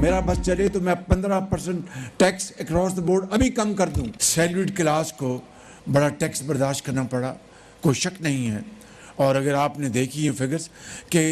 मेरा बस चले तो मैं 15% टैक्स अक्रॉस द बोर्ड अभी कम कर दूं। सैलरीड क्लास को बड़ा टैक्स बर्दाश्त करना पड़ा, कोई शक नहीं है। और अगर आपने देखी है फिगर्स कि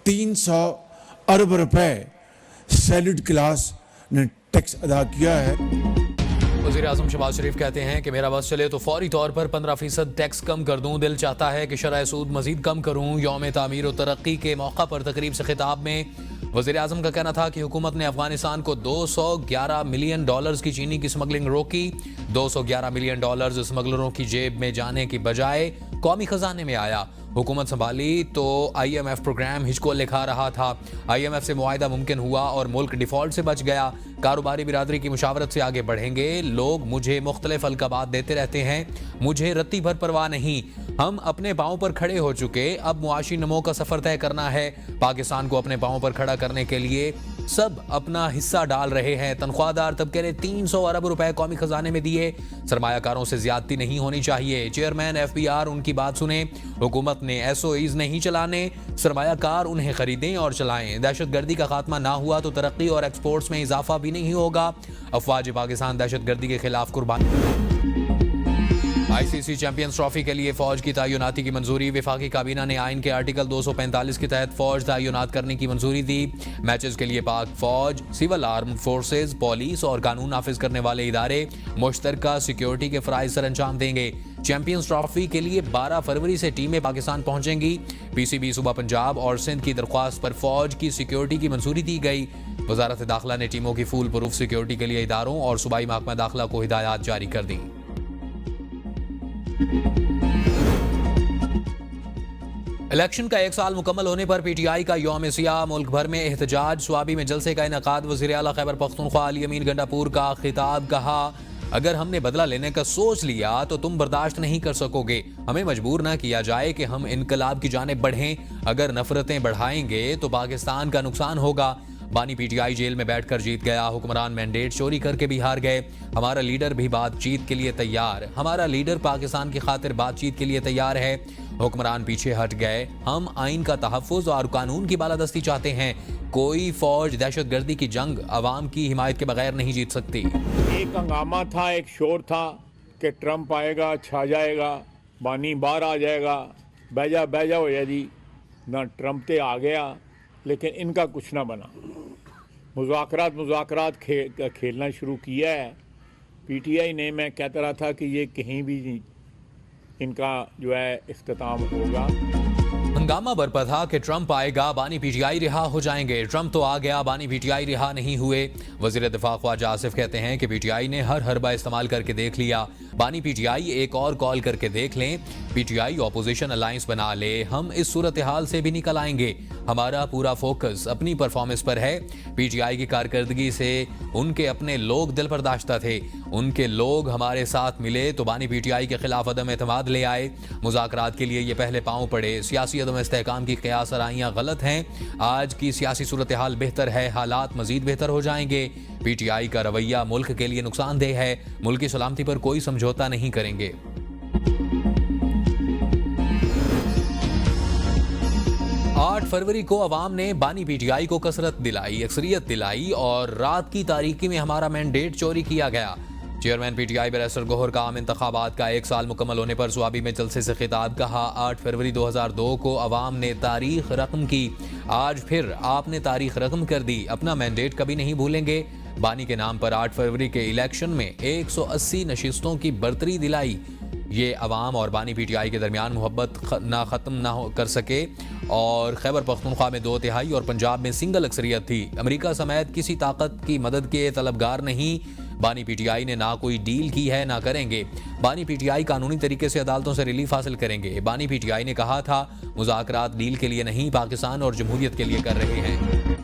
300 अरब रुपए सैलरीड क्लास ने टैक्स अदा किया है। वज़ीर आज़म शहबाज शरीफ कहते हैं कि मेरा बस चले तो फौरी तौर पर 15% टैक्स कम कर दूं। दिल चाहता है कि शरह सूद मजीद कम करूं। यौम तामीर और तरक्की के मौका पर तकरीब से खिताब में वज़ीर आज़म का कहना था कि हुकूमत ने अफगानिस्तान को $211 मिलियन की चीनी की स्मगलिंग रोकी। $211 मिलियन स्मगलरों की जेब में जाने की बजाय कौमी खजाने में आया। हुकूमत संभाली तो IMF प्रोग्राम हिचकोले खा रहा था। IMF से मुआहिदा मुमकिन हुआ और मुल्क डिफॉल्ट से बच गया। कारोबारी बिरादरी की मुशावरत से आगे बढ़ेंगे। लोग मुझे मुख्तलिफ अलकाबात देते रहते हैं, मुझे रत्ती भर परवाह नहीं। हम अपने पाँव पर खड़े हो चुके, अब मुआशी नमो का सफर तय करना है। पाकिस्तान को अपने पाँव पर खड़ा करने के लिए सब अपना हिस्सा डाल रहे हैं। तनख्वाहदार तबके ने 300 अरब रुपए कौमी खजाने में दिए। सरमायाकारों से ज्यादती नहीं होनी चाहिए। चेयरमैन FBR उनकी बात सुने। हुकूमत ने SOEs नहीं चलाने, सरमायाकार उन्हें खरीदें और चलाएं। दहशतगर्दी का खात्मा ना हुआ तो तरक्की और एक्सपोर्ट्स में इजाफा भी नहीं होगा। अफवाज पाकिस्तान दहशतगर्दी के खिलाफ कुर्बानी। ICC चैंपियंस ट्रॉफी के लिए फौज की तैनाती की मंजूरी। वफाकी काबीना ने आइन के आर्टिकल 245 के तहत फौज तैनात करने की मंजूरी दी। मैचेस के लिए पाक फौज, सिविल आर्म्ड फोर्सेज, पुलिस और कानून नाफिज करने वाले इदारे मुश्तरका सिक्योरिटी के फराइज सर अंजाम देंगे। चैंपियंस ट्रॉफी के लिए 12 फरवरी से टीमें पाकिस्तान पहुंचेंगी। PCB सूबा पंजाब और सिंध की दरख्वास्त पर फौज की सिक्योरिटी की मंजूरी दी गई। वजारत दाखिला ने टीमों की फूल प्रूफ सिक्योरिटी के लिए इदारों और सूबाई महकमा दाखिला को हिदायत जारी कर दी। इलेक्शन का 1 साल मुकम्मल होने पर PTI का यौम सियाह, मुल्क भर में एहतजाज। स्वाबी में जलसे का इनकाद। वज़ीर आला खैबर पख्तूनख्वा अली अमीन गंडापुर का खिताब। कहा, अगर हमने बदला लेने का सोच लिया तो तुम बर्दाश्त नहीं कर सकोगे। हमें मजबूर ना किया जाए कि हम इनकलाब की जानिब बढ़ें। अगर नफरतें बढ़ाएंगे तो पाकिस्तान का नुकसान होगा। बानी PTI जेल में बैठकर जीत गया। हुक्मरान मैंडेट चोरी करके भी हार गए। हमारा लीडर भी बातचीत के लिए तैयार। हमारा लीडर पाकिस्तान की खातिर बातचीत के लिए तैयार है। हुक्मरान पीछे हट गए। हम आइन का तहफ़्फ़ुज़ और कानून की बालादस्ती चाहते हैं। कोई फौज दहशतगर्दी की जंग अवाम की हिमायत के बगैर नहीं जीत सकती। एक हंगामा था, एक शोर था कि ट्रंप आएगा, छा जाएगा, बानी बाहर आ जाएगा, बैजा हो या जी ना। ट्रंप ते आ गया लेकिन इनका कुछ ना बना। मुज़ाकरात खेलना शुरू किया है PTI ने। मैं कहता रहा था कि ये कहीं भी नहीं, इनका जो है इख्तिताम होगा। हंगामा बरपा था कि ट्रंप आएगा, बानी PTI रिहा हो जाएंगे। ट्रंप तो आ गया, बानी PTI रिहा नहीं हुए। वज़ीर दिफा ख्वाजा आसिफ कहते हैं कि PTI ने हर हरबा इस्तेमाल करके देख लिया। बानी PTI एक और कॉल करके देख लें। PTI ऑपोजिशन अलायंस बना ले। हम इस सूरत हाल से भी निकल आएंगे। हमारा पूरा फोकस अपनी परफॉर्मेंस पर है। PTI की कारकर्दगी से उनके अपने लोग दिल बर्दाश्ता थे। उनके लोग हमारे साथ मिले तो बानी PTI के खिलाफ अदम एतमाद ले आए। मुज़ाकरात के लिए ये पहले पाँव पड़े। सियासी अदम इस्तेहकाम की क़यास आराइयाँ गलत हैं। आज की सियासी सूरत हाल बेहतर है, हालात मजीद बेहतर हो जाएंगे। PTI का रवैया मुल्क के लिए नुकसानदेह है। मुल्क की सलामती पर कोई समझौता नहीं करेंगे। 8 फरवरी को अवाम ने बानी PTI को कसरत दिलाई, अक्सरियत दिलाई और रात की तारीकी में हमारा मैंडेट चोरी किया गया। चेयरमैन PTI बैरिस्टर गौहर का आम इंतखाबात का 1 साल मुकम्मल होने पर स्वाबी में जलसे से खिताब। कहा, 8 फरवरी 2002 को अवाम ने तारीख रकम की। आज फिर आपने तारीख रकम कर दी। अपना मैंडेट कभी नहीं भूलेंगे। बानी के नाम पर 8 फरवरी के इलेक्शन में 180 नशिस्तों की बर्तरी दिलाई। ये अवाम और बानी PTI के दरमियान मोहब्बत ना ख़त्म ना कर सके। और खैबर पख्तूनख्वा में 2/3 और पंजाब में सिंगल अक्सरियत थी। अमेरिका समेत किसी ताकत की मदद के तलबगार नहीं। बानी PTI ने ना कोई डील की है, ना करेंगे। बानी PTI कानूनी तरीके से अदालतों से रिलीफ हासिल करेंगे। बानी PTI ने कहा था, मुज़ाकरात डील के लिए नहीं, पाकिस्तान और जमहूरियत के लिए कर रहे हैं।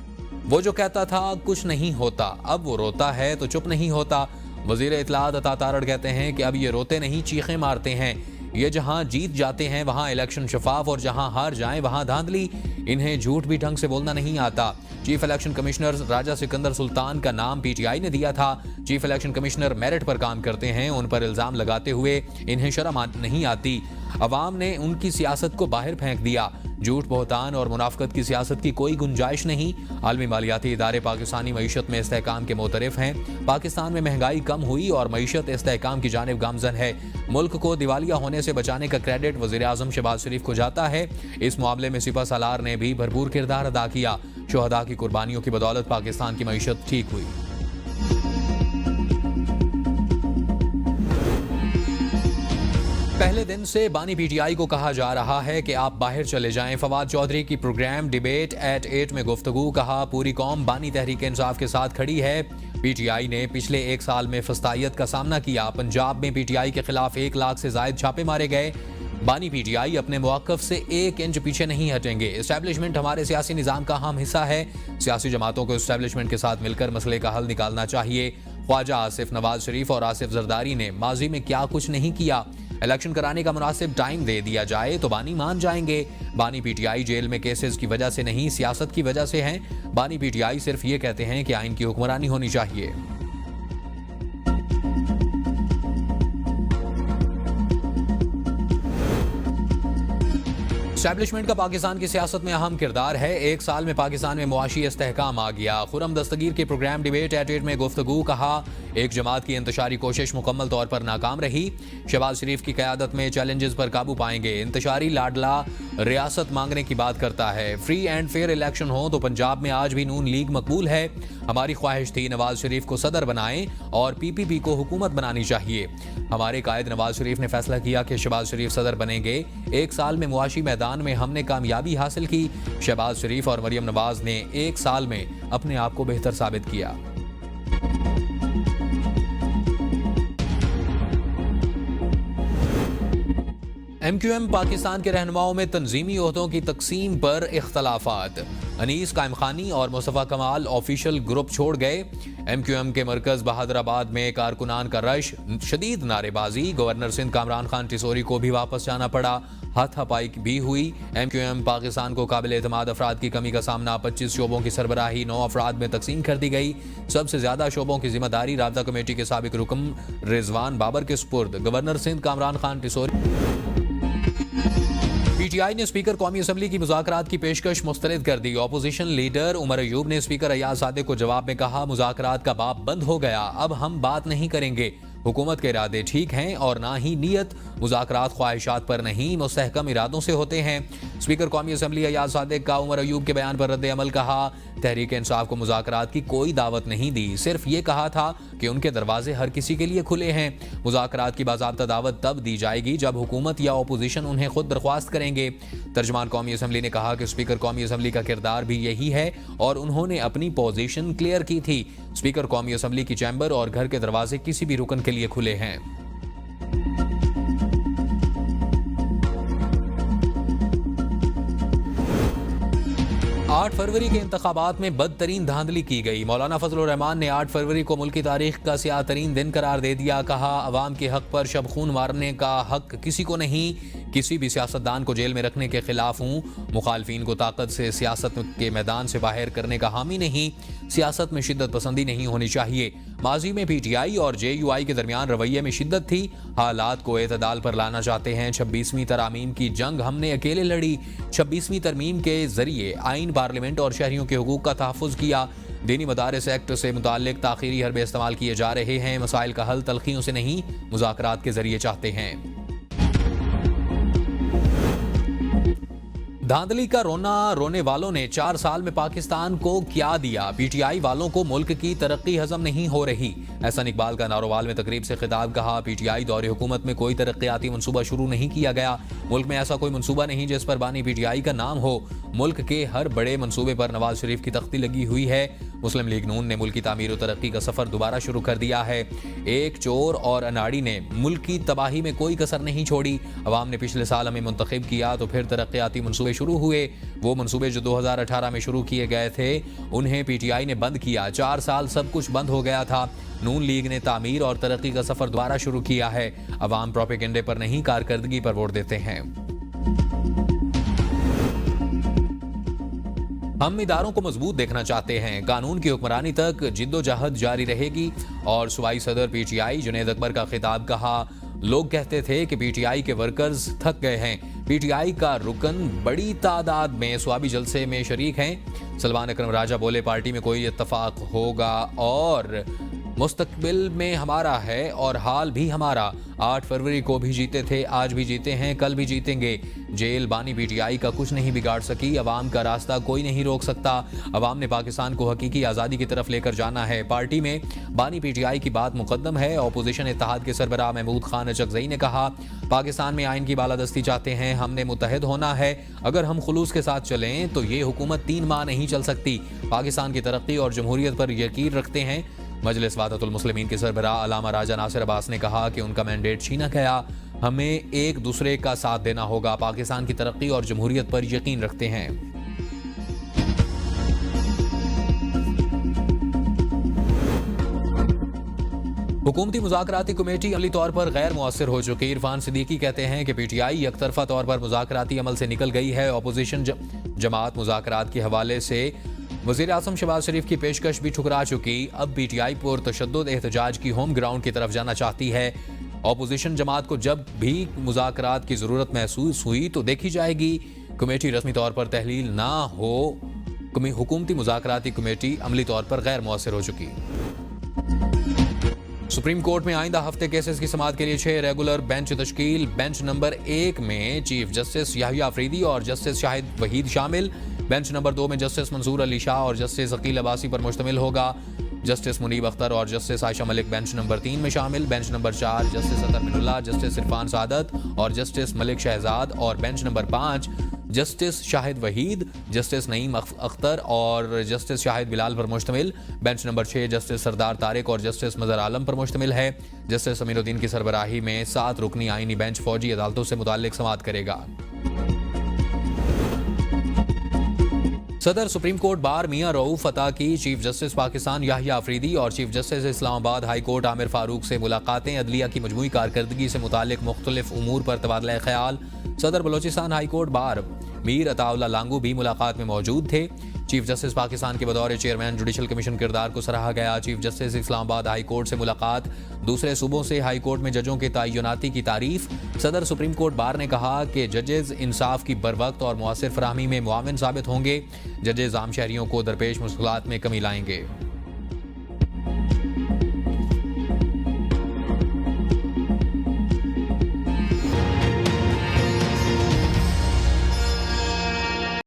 वो जो कहता था कुछ नहीं होता, अब वो रोता है तो चुप नहीं होता। वज़ीर इत्तलात अता तारड़ कहते हैं कि अब ये रोते नहीं, चीखें मारते हैं। ये जहां जीत जाते हैं वहां इलेक्शन शफाफ और जहां हार जाएं वहां धांधली। इन्हें झूठ भी ढंग से बोलना नहीं आता। चीफ इलेक्शन कमिश्नर राजा सिकंदर सुल्तान का नाम PTI ने दिया था। चीफ इलेक्शन कमिश्नर मेरिट पर काम करते हैं। उन पर इल्जाम लगाते हुए इन्हें शर्म नहीं आती। अवाम ने उनकी सियासत को बाहर फेंक दिया। झूठ, बहतान और मुनाफकत की सियासत की कोई गुंजाइश नहीं। आलमी मालियाती इदारे पाकिस्तानी मईशत में इस्तेहकाम के मोतरफ हैं। पाकिस्तान में महंगाई कम हुई और मईशत इस्तेहकाम की जानिब गामजन है। मुल्क को दिवालिया होने से बचाने का क्रेडिट वज़ीर आज़म शहबाज शरीफ को जाता है। इस मामले में सिपह सालार ने भी भरपूर किरदार अदा किया। शुहदा की कुर्बानियों की बदौलत पाकिस्तान की मईशत ठीक हुई। पहले दिन से बानी पीटीआई को कहा जा रहा है कि आप बाहर चले जाएं। फवाद चौधरी की प्रोग्राम डिबेट एट 8 में गुफ्तगू, कहा पूरी कौम बानी तहरीक इंसाफ के साथ खड़ी है। पीटीआई ने पिछले 1 साल में फस्तायत का सामना किया। पंजाब में पीटीआई के खिलाफ 1 लाख से जायद छापे मारे गए। बानी पीटीआई अपने मौक़िफ़ से 1 इंच पीछे नहीं हटेंगे। एस्टैब्लिशमेंट हमारे सियासी निज़ाम का अहम हिस्सा है। सियासी जमातों को एस्टैब्लिशमेंट के साथ मिलकर मसले का हल निकालना चाहिए। ख्वाजा आसिफ, नवाज शरीफ और आसिफ जरदारी ने माजी में क्या कुछ नहीं किया। इलेक्शन कराने का मुनासिब टाइम दे दिया जाए तो बानी मान जाएंगे। बानी पीटीआई जेल में केसेस की वजह से नहीं, सियासत की वजह से हैं। बानी पीटीआई सिर्फ ये कहते हैं कि आइन की हुक्मरानी होनी चाहिए। एस्टैब्लिशमेंट का पाकिस्तान की सियासत में अहम किरदार है। 1 साल में पाकिस्तान में मुआशी इस्तेहकाम आ गया। खुर्रम दस्तगीर के प्रोग्राम डिबेट एट 8 में गुफ्तगू, कहा एक जमात की इंतशारी कोशिश मुकम्मल तौर पर नाकाम रही। शहबाज शरीफ की क़यादत में चैलेंजेस पर काबू पाएंगे। इंतशारी लाडला रियासत मांगने की बात करता है। फ्री एंड फेयर इलेक्शन हो तो पंजाब में आज भी नून लीग मकबूल है। हमारी ख्वाहिश थी नवाज शरीफ को सदर बनाएं और पीपीपी को हुकूमत बनानी चाहिए। हमारे कायद नवाज शरीफ ने फैसला किया कि शहबाज शरीफ सदर बनेंगे। 1 साल में मुआशी मैदान में हमने कामयाबी हासिल की। शहबाज शरीफ और मरियम नवाज ने 1 साल में अपने आप को बेहतर साबित किया। MQM पाकिस्तान के रहनुमाओं में तंजीमी ओहदों की तकसीम पर इख्तलाफात। अनीस कायमखानी और मुस्तफ़ा कमाल ऑफिशियल ग्रुप छोड़ गए। MQM के मरकज बहादुराबाद में कारकुनान का रश, शदीद नारेबाजी। गवर्नर सिंध कामरान खान टिसोरी को भी वापस जाना पड़ा। हाथापाई भी हुई। MQM पाकिस्तान को काबिल एतमाद अफराद की कमी का सामना। 25 शोबों की सरबराही 9 अफराद में तकसीम कर दी गई। सबसे ज्यादा शोबों की जिम्मेदारी राब्ता कमेटी के साबिक रुकन रिजवान बाबर के सुपुर्द। गवर्नर सिंध कामरान खान टिसोरी। पीटीआई ने स्पीकर कौमी असम्बली की मुज़ाकरात की पेशकश मुस्तरद कर दी। अपोजिशन लीडर उमर अयूब ने स्पीकर अयाज सादिक को जवाब में कहा, मुज़ाकरात का बाब बंद हो गया, अब हम बात नहीं करेंगे। हुकूमत के इरादे ठीक हैं और ना ही नीयत। मुज़ाकरात ख्वाहिशात पर नहीं, मुस्तहकम इरादों से होते हैं। स्पीकर कौमी असम्बली अयाज सादिक का उमर अयूब के बयान पर रद्द अमल, कहा तहरीक इंसाफ को मुज़ाकरात की कोई दावत नहीं दी, सिर्फ ये कहा था कि उनके दरवाजे हर किसी के लिए खुले हैं। मुज़ाकरात की बाज़ाब्ता दावत तब दी जाएगी जब हुकूमत या अपोजिशन उन्हें खुद दरख्वास्त करेंगे। तर्जमान कौमी असम्बली ने कहा कि स्पीकर कौमी असम्बली का किरदार भी यही है और उन्होंने अपनी पोजीशन क्लियर की थी। स्पीकर कौमी असम्बली की चैम्बर और घर के दरवाजे किसी भी रुकन के लिए खुले हैं। 8 फरवरी के इंतखाबात में बदतरीन धांधली की गई। मौलाना फजलुर रहमान ने 8 फरवरी को मुल्की तारीख का सियाह तरीन दिन करार दे दिया। कहा अवाम के हक पर शब खून मारने का हक किसी को नहीं। किसी भी सियासतदान को जेल में रखने के खिलाफ हूँ। मुखालफिन को ताकत से सियासत के मैदान से बाहर करने का हामी नहीं। सियासत में शिद्दत पसंदी नहीं होनी चाहिए। माजी में PTI और JUI के दरमियान रवैये में शिद्दत थी। हालात को एतदाल पर लाना चाहते हैं। 26वीं तरमीम की जंग हमने अकेले लड़ी। 26वीं तरमीम के जरिए आइन, पार्लियामेंट और शहरियों के हुकूक का तहफ़्फ़ुज़ किया। दीनी मदारिस एक्ट से मुताल्लिक ताख़ीरी हरबे इस्तेमाल किए जा रहे हैं। मसाइल का हल तलखियों से नहीं, मुज़ाकरात के जरिए चाहते हैं। धांधली का रोना रोने वालों ने 4 साल में पाकिस्तान को क्या दिया। PTI वालों को मुल्क की तरक्की हजम नहीं हो रही। एहसन इकबाल का नारोवाल में तकरीब से खिताब, कहा PTI दौरे हुकूमत में कोई तरक्याती मनसूबा शुरू नहीं किया गया। मुल्क में ऐसा कोई मनसूबा नहीं जिस पर बानी PTI का नाम हो। मुल्क के हर बड़े मनसूबे पर नवाज शरीफ की तख्ती लगी हुई है। मुस्लिम लीग नून ने मुल्की तामीर और तरक्की का सफर दोबारा शुरू कर दिया है। एक चोर और अनाड़ी ने मुल्क की तबाही में कोई कसर नहीं छोड़ी। अवाम ने पिछले साल हमें मुंतखब किया तो फिर तरक्याती मनसूबे शुरू हुए। वो मनसूबे जो 2018 में शुरू किए गए थे उन्हें PTI ने बंद किया। 4 साल सब कुछ बंद हो गया था। नून लीग ने तामीर और तरक्की का सफर दोबारा शुरू किया है। अवाम प्रोपेगेंडे पर नहीं, कारकर्दगी पर वोट देते हैं। हम इदारों को मजबूत देखना चाहते हैं। कानून की हुक्मरानी तक जिद्दोजहद जारी रहेगी। और सूबाई सदर PTI जुनैद अकबर का खिताब, कहा लोग कहते थे कि पीटीआई के वर्कर्स थक गए हैं। पीटीआई का रुकन बड़ी तादाद में स्वाबी जलसे में शरीक हैं। सलमान अकरम राजा बोले, पार्टी में कोई इत्तफाक होगा और मुस्तकबिल में हमारा है और हाल भी हमारा। 8 फरवरी को भी जीते थे, आज भी जीते हैं, कल भी जीतेंगे। जेल बानी पीटीआई का कुछ नहीं बिगाड़ सकी। अवाम का रास्ता कोई नहीं रोक सकता। अवाम ने पाकिस्तान को हकीकी आज़ादी की तरफ लेकर जाना है। पार्टी में बानी पीटीआई की बात मुकद्दम है। अपोजिशन इत्तेहाद के सरबराह महमूद खान अचकज़ई ने कहा, पाकिस्तान में आइन की बालादस्ती चाहते हैं, हमने मुत्तहद होना है। अगर हम खुलूस के साथ चलें तो ये हुकूमत 3 माह नहीं चल सकती। पाकिस्तान की तरक्की और जमहूरियत पर यकीन रखते हैं। मजलिस वादतुल मुस्लिमीन के सरबराह अल्लामा राजा नासिर अब्बास ने कहा कि उनका मैंडेट छीना गया। हमें एक दूसरे का साथ देना होगा। पाकिस्तान की तरक्की और जमहूरियत पर यकीन रखते हैं। हुकूमती मुज़ाकराती कमेटी अमली तौर पर गैर मुअस्सिर हो चुकी। इरफान सिद्दीकी कहते हैं कि पीटीआई यकतरफा तौर पर मुज़ाकराती अमल से निकल गई है। अपोजिशन जमात मुज़ाकरात के हवाले से वज़ीर आज़म शहबाज शरीफ की पेशकश भी ठुकरा चुकी। अब पीटीआई पर तशद्दुद एहतजाज की होम ग्राउंड की तरफ जाना चाहती है। अपोजिशन जमात को जब भी मुज़ाकरात की ज़रूरत महसूस हुई तो देखी जाएगी। कमेटी रस्मी तौर पर तहलील ना हो। हुकूमती मुज़ाकराती कमेटी अमली तौर पर गैर मुअस्सिर हो चुकी। सुप्रीम कोर्ट में आइंदा हफ्ते केसेस की समाअत के लिए 6 रेगुलर बेंच तश्कील। बेंच नंबर 1 में चीफ जस्टिस याहिया अफरीदी और जस्टिस शाहिद वहीद शामिल। बेंच नंबर 2 में जस्टिस मंसूर अली शाह और जस्टिस अकील अब्बासी पर मुश्तमिल होगा। जस्टिस मुनीब अख्तर और justice Ayesha Malik bench number 3 में शामिल। बेंच नंबर 4 जस्टिस अतर मिनुल्लाह, जस्टिस इरफान सादत और जस्टिस मलिक शहजाद और bench number 5 justice Shahid Waheed, justice Naeem Akhtar और जस्टिस शाहिद बिलाल पर मुश्तमिल। बेंच नंबर 6 जस्टिस सरदार तारिक और जस्टिस मजहर आलम पर मुश्तमिल है। जस्टिस अमीरुद्दीन की सरबराही में 7 रुकनी आईनी बेंच फौजी अदालतों से मुताल्लिक समाअत करेगा। सदर सुप्रीम कोर्ट बार मियां रऊफ अता की चीफ जस्टिस पाकिस्तान याहिया अफरीदी और chief justice Islamabad high court Aamir Farooq से मुलाकातें। अदलिया की मजमूई कारकर्दगी से मुताल्लिक मुख्तलिफ उमूर पर तबादला ख्याल। सदर Balochistan high court bar Mir Ataullah Langoo भी मुलाकात में मौजूद थे। चीफ जस्टिस पाकिस्तान के बतौर चेयरमैन जुडिशल कमीशन किरदार को सराहा गया। Chief justice Islamabad high court से मुलाकात। दूसरे सूबों से हाई कोर्ट में जजों के तयनाती की तारीफ। सदर सुप्रीम कोर्ट बार ने कहा कि जजेस इंसाफ की बरवक्त और मुअस्सिर फराहमी में मुआविन साबित होंगे। जजेस आम शहरियों को दरपेश मुश्किलात में कमी लाएंगे।